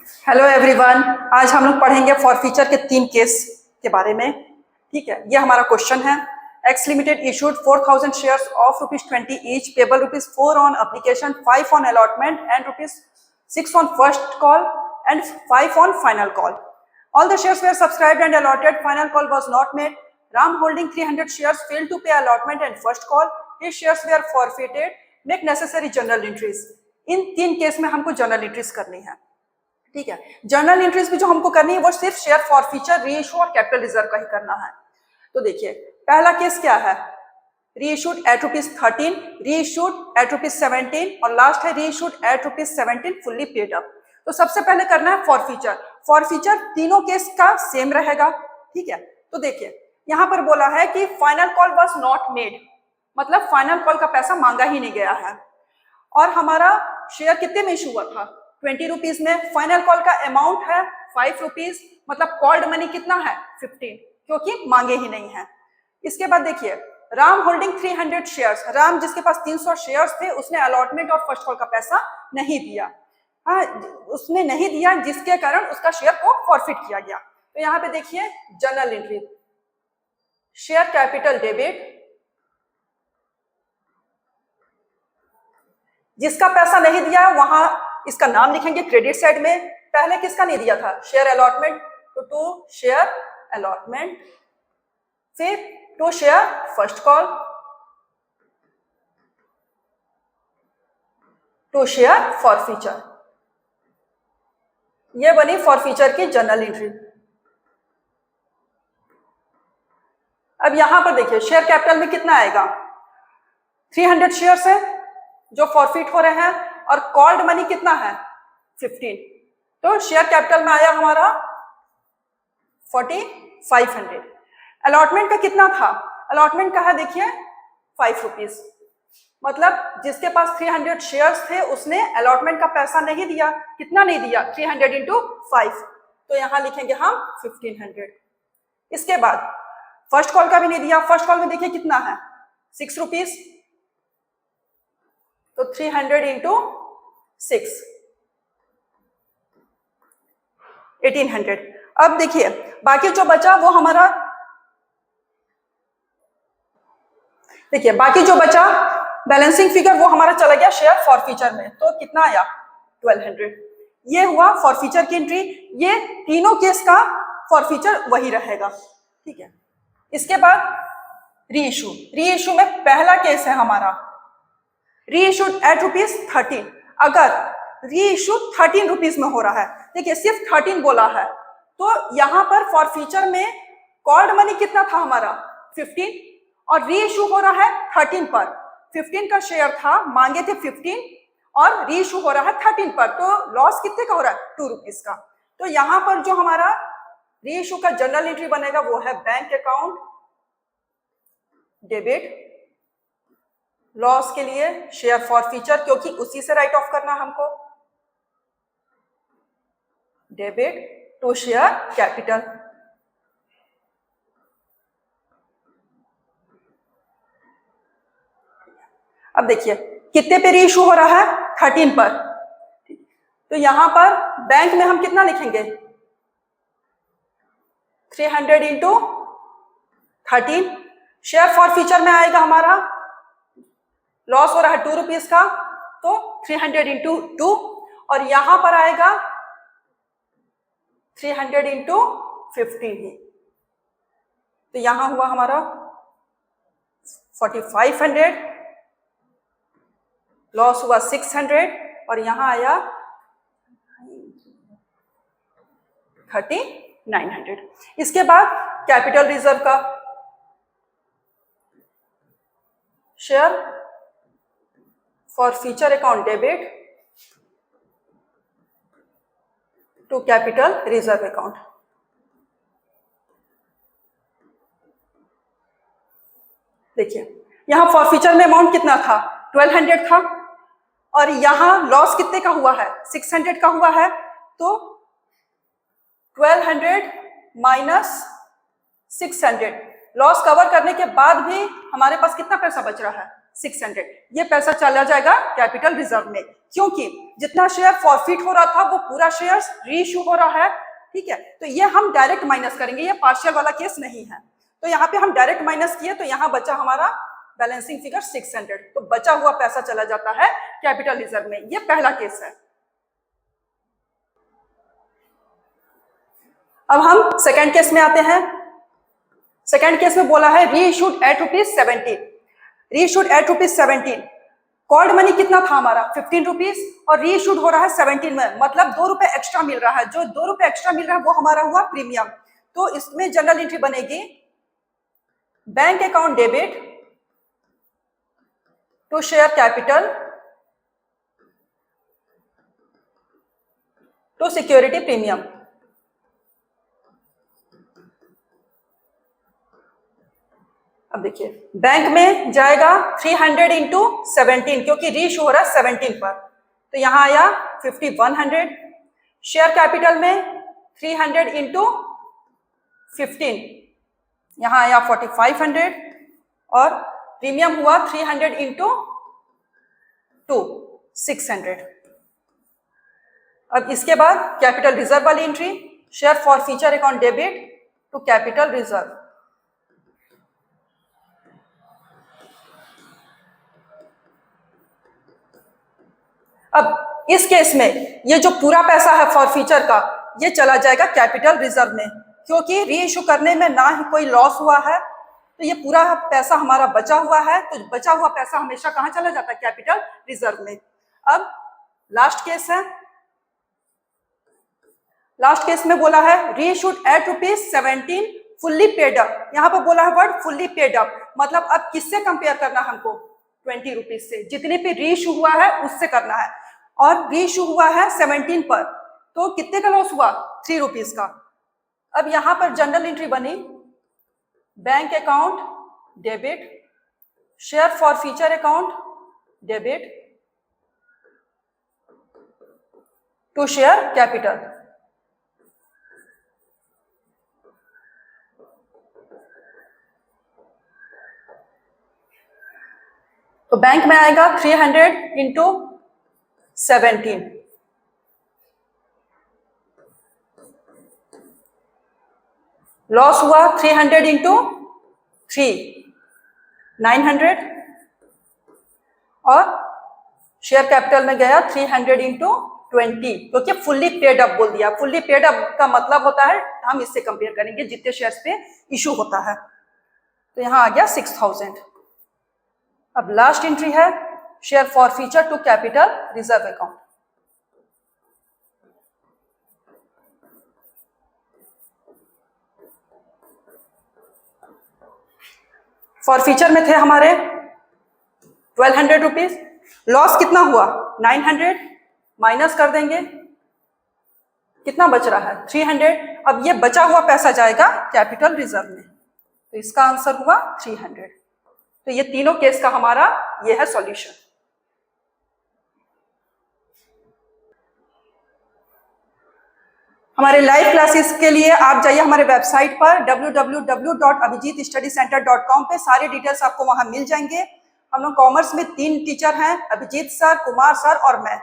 Hello everyone, आज हम लोग पढ़ेंगे फॉरफीचर के 3 केस के बारे में। ठीक है, ये हमारा क्वेश्चन है। X limited issued 4000 shares of ₹20 each, payable ₹4 on application, 5 on allotment and ₹6 on first call and 5 on final call. All the shares were subscribed and allotted. Final call was not made. Ram holding 300 shares failed to pay allotment and first call. His shares were forfeited. Make necessary journal entries. In 3 case में हमको journal entries करनी है। ठीक है, journal entries भी जो हमको करनी है वो सिर्फ शेयर फॉरफीचर, रीइशू और कैपिटल रिजर्व का ही करना है। तो देखिए, पहला केस क्या है? रीइशूड एट ₹13, रीइशूड एट ₹17 और लास्ट है reissued eight ₹17 fully paid up. तो सबसे पहले करना है फॉरफीचर। फॉरफीचर तीनों केस का सेम रहेगा। ठीक है, तो देखिए यहां पर बोला है कि final call was not made, मतलब फाइनल कॉल का पैसा मांगा ही नहीं गया है। और हमारा शेयर कितने में इशू हुआ था? ₹20 में। फाइनल कॉल का अमाउंट है ₹5, मतलब कॉल्ड मनी कितना है? 15, क्योंकि मांगे ही नहीं है। इसके बाद देखिए, राम होल्डिंग 300 शेयर्स, राम जिसके पास 300 शेयर्स थे उसने अलॉटमेंट और फर्स्ट कॉल का पैसा नहीं दिया। हाँ, उसने नहीं दिया, जिसके कारण उसका शेयर को फॉरफिट किया गया। तो यहाँ पे देखिए journal entry, share capital debit, जिसका पैसा नहीं दिया वहां इसका नाम लिखेंगे क्रेडिट साइड में। पहले किसका नहीं दिया था? शेयर अलॉटमेंट, तो टू शेयर अलॉटमेंट, फिर to share first call, to share forfeiture. ये बनी फॉरफीचर की जर्नल एंट्री। अब यहां पर देखिए शेयर कैपिटल में कितना आएगा? 300 शेयर्स है जो फॉरफिट हो रहे हैं और कॉल्ड मनी कितना है? 15। तो शेयर कैपिटल में आया हमारा 4500। अलॉटमेंट का कितना था? अलॉटमेंट का है देखिए ₹5, मतलब जिसके पास 300 शेयर्स थे उसने अलॉटमेंट का पैसा नहीं दिया। कितना नहीं दिया? 300 इंटू 5, तो यहां लिखेंगे हम 1500। इसके बाद फर्स्ट कॉल का भी नहीं दिया। फर्स्ट कॉल में देखिए कितना है? ₹6, तो 300 इंटू 6, 1800। अब देखिए बाकी जो बचा वो हमारा, देखिए बाकी जो बचा बैलेंसिंग फिगर वो हमारा चला गया शेयर फॉरफीचर में। तो कितना आया? 1200। ये हुआ फॉरफीचर की एंट्री। ये तीनों केस का फॉरफीचर वही रहेगा। ठीक है, इसके बाद रीइशू। रीइशू में पहला केस है हमारा रीइशूड एट ₹13। अगर रीइशू ₹13 में हो रहा है, देखिए सिर्फ 13 बोला है, तो यहां पर फॉरफीचर में कॉल्ड मनी कितना था हमारा? 15, और रीइशू हो रहा है 13 पर। 15 का शेयर था, मांगे थे 15 और रीइशू हो रहा है 13 पर, तो लॉस कितने का हो रहा है? ₹2 का। तो यहां पर जो हमारा रीइशू का जर्नल एंट्री बनेगा वो है बैंक अकाउंट डेबिट, लॉस के लिए शेयर फॉरफीचर, क्योंकि उसी से राइट ऑफ करना हमको, डेबिट टू शेयर कैपिटल। अब देखिए कितने पे रीइशू हो रहा है? 13 पर। तो यहां पर बैंक में हम कितना लिखेंगे? 300 इंटू 13। शेयर फॉरफीचर में आएगा हमारा, लॉस हो रहा है ₹2 का, तो 300 इंटू 2, और यहां पर आएगा 300 इंटू 15 ही। तो यहां हुआ हमारा 4500, लॉस हुआ 600, और यहां आया 3900। इसके बाद कैपिटल रिजर्व का, share forfeiture account debit to capital reserve account. देखिए यहां फॉरफीचर में अमाउंट कितना था? 1200 था, और यहां लॉस कितने का हुआ है? 600 का हुआ है। तो 1200 माइनस 600, लॉस कवर करने के बाद भी हमारे पास कितना पैसा बच रहा है? 600, ये पैसा चला जाएगा कैपिटल रिजर्व में, क्योंकि जितना शेयर फॉरफिट हो रहा था वो पूरा शेयर रीइश्यू हो रहा है, ठीक है। तो ये हम डायरेक्ट माइनस करेंगे, ये पार्शियल वाला केस नहीं है। तो यहाँ पे हम डायरेक्ट माइनस किए तो यहाँ बचा हमारा बैलेंसिंग फिगर 600, तो बचा हुआ पैसा चला जाता है कैपिटल रिजर्व में। ये पहला केस है। अब हम सेकंड केस में आते हैं। सेकंड केस में बोला है reissued at ₹17, reissued at ₹17। Called money कितना था हमारा 15 रुपीज और रीइश्यूड हो रहा है 17 में, मतलब 2 रुपए एक्स्ट्रा मिल रहा है। जो 2 रुपए एक्स्ट्रा मिल रहा है वो हमारा हुआ प्रीमियम। तो इसमें जनरल एंट्री बनेगी bank account debit to share capital to security premium. अब देखिए बैंक में जाएगा 300 इंटू 17, क्योंकि रीइश्यू हो रहा है 17 पर, तो यहां आया 5100। शेयर कैपिटल में 300 इंटू 15, यहां आया 4500 और प्रीमियम हुआ 300 इंटू 2 600। अब इसके बाद कैपिटल रिजर्व वाली entry, share forfeiture account debit to capital reserve. अब इस केस में ये जो पूरा पैसा है फॉर फ्यूचर का, ये चला जाएगा कैपिटल रिजर्व में, क्योंकि रीइश्यू करने में ना ही कोई लॉस हुआ है, तो ये पूरा पैसा हमारा बचा हुआ है। तो बचा हुआ पैसा हमेशा कहां चला जाता है, कैपिटल रिजर्व में। अब लास्ट केस है। लास्ट केस में बोला है reissued at ₹17 fully paid up. यहां पर बोला है वर्ड फुल्ली पेड अप, मतलब अब किससे कंपेयर करना हमको, 20 रुपीज से, जितने पे रीइश्यू हुआ है उससे करना है। और रीइश्यू हुआ है 17 पर, तो कितने का लॉस हुआ, 3 रुपीज का। अब यहां पर जनरल एंट्री बनी bank account debit share forfeiture account debit to share capital. तो बैंक में आएगा 300 इंटू 17, लॉस हुआ 300 इंटू 3 900 और शेयर कैपिटल में गया 300 इंटू 20, क्योंकि फुल्ली पेड अप बोल दिया। फुल्ली पेड अप का मतलब होता है हम इससे कंपेयर करेंगे जितने शेयर्स पे इशू होता है, तो यहां आ गया 6000। अब लास्ट एंट्री है share forfeiture to capital reserve account. Forfeiture में थे हमारे 1200 रुपीज, लॉस कितना हुआ 900, माइनस कर देंगे, कितना बच रहा है 300। अब ये बचा हुआ पैसा जाएगा कैपिटल रिजर्व में, तो इसका आंसर हुआ 300। तो ये तीनों केस का हमारा ये है सॉल्यूशन। हमारे लाइव क्लासेस के लिए आप जाइए हमारे वेबसाइट पर www.abhijitstudycenter.com पे, सारे डिटेल्स आपको वहां मिल जाएंगे। हम लोग कॉमर्स में 3 टीचर हैं, अभिजीत सर, कुमार सर और मैं।